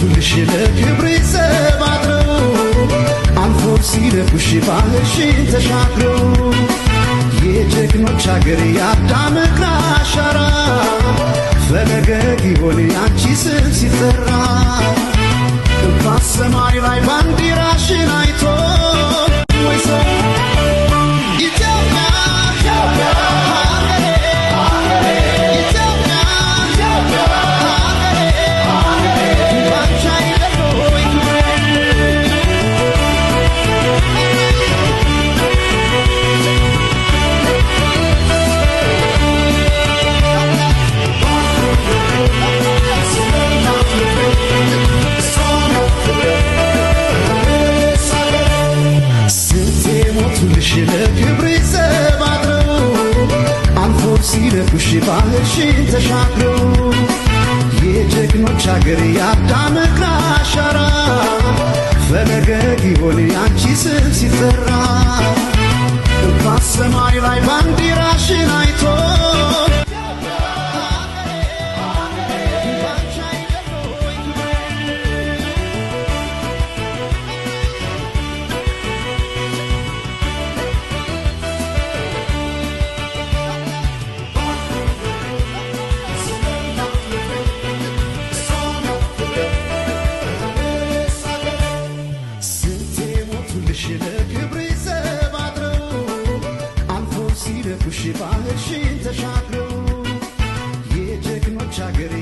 ሲሞቱልሽ ለክብሬ ሰባድረው አልፎ ሲደፉሽ ባህርሽን ተሻግረው የጀግኖች አገር የአዳም እግር አሻራ ፈለገ ጊዮን ያንቺ ስም ሲጠራ በሰማይ ላይ ባንዲራሽን አይቶ ወይ ሰው ለክብሬ ሰባድረው አልፎ ሲደፉሽ ባህርሽን ተሻግረው የጀግኖች አገር የአዳም እግር አሻራ ፈለገ ጊዮን ያንቺ ስም ሲጠራ በሰማይ ላይ ባንዲራሽን አይቶ ለክብሬ ሰባድረው አልፎ ሲደፉሽ ባህርሽን ተሻግረው የጀግኖች አገር